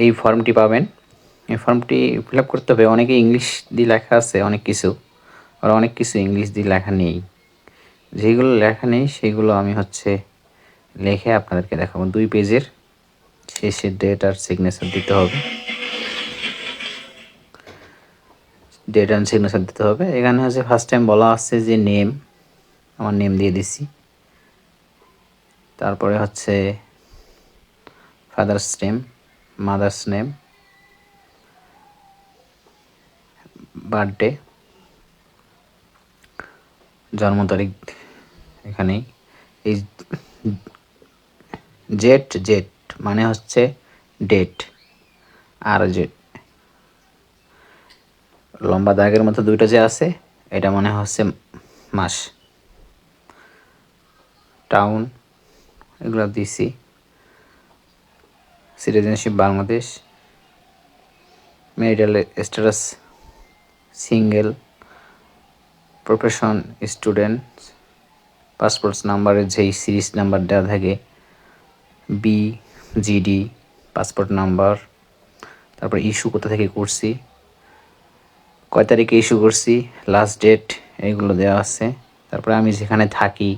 এই ফর্মটি পাবেন। এই ফর্মটি ফিল আপ করতে হবে। অনেকে ইংলিশ দিয়ে লেখা আছে অনেক কিছু, আর অনেক কিছু ইংলিশ দিয়ে লেখা নেই। যেগুলো লেখা নেই সেগুলো আমি লিখে আপনাদেরকে দেখাবো। 2 পেজের শেষে ডেট আর সিগনেচার দিতে হবে। ডেট অ্যান্ড সিগনেচার দিতে হবে। এখানে ফার্স্ট টাইম বলা আছে যে নেম, আমার নেম দিয়ে দিছি। তারপরে father's name, mother's name, birthday, জন্ম তারিখ এখানেই। এই জেড মানে ডেট, আর যে লম্বা দাগের মতো 2টা যে আছে এটা মনে মাস। টাউন এগুলো দিছি। Citizenship Bangladesh, marital status single, profession student, passport নাম্বারের যেই সিরিজ নাম্বার দেওয়া থাকে BGD পাসপোর্ট নাম্বার, তারপর ইস্যু কোথা থেকে করছি, কয় তারিখে ইস্যু করছি, লাস্ট ডেট, এইগুলো দেওয়া আছে। তারপরে আমি যেখানে থাকি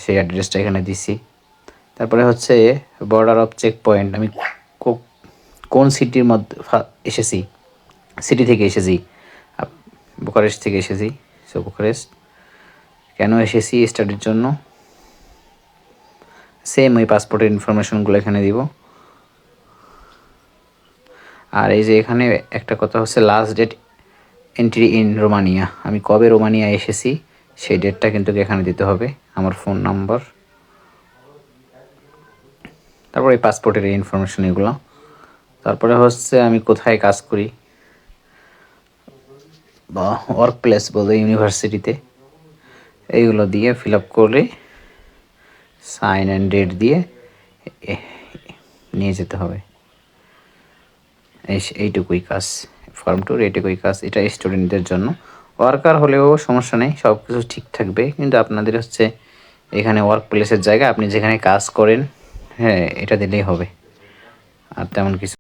সেই অ্যাড্রেসটা এখানে দিছি। তারপরে বর্ডার অফ চেক পয়েন্ট, আমি কোন সিটির মধ্যে এসেছি, সিটি থেকে এসেছি, বুকারেস্ট থেকে এসেছি। বুকারেস্ট কেন এসেছি, স্টাডির জন্য। সেম ওই পাসপোর্টের ইনফরমেশনগুলো এখানে দিব। আর এই যে এখানে একটা কথা last date entry in Romania, আমি কবে রোমানিয়া এসেছি সেই ডেটটা কিন্তু এখানে দিতে হবে, আমার ফোন নাম্বার, তারপর এই পাসপোর্টের ইনফরমেশন এগুলো। তারপরে আমি কোথায় কাজ করি বা ওয়ার্ক প্লেস বলে ইউনিভার্সিটিতে, এইগুলো দিয়ে ফিল আপ করে সাইন অ্যান্ড ডেট দিয়ে নিয়ে যেতে হবে। এইটুকুই কাজ, ফর্ম 2 এইটুকুই কাজ। এটা স্টুডেন্টদের জন্য। ওয়ার্কার হলেও সমস্যা নেই, সব কিছু ঠিক থাকবে, কিন্তু আপনাদের এখানে ওয়ার্ক প্লেসের জায়গায় আপনি যেখানে কাজ করেন এটা দিলেই হবে, আর তেমন কিছু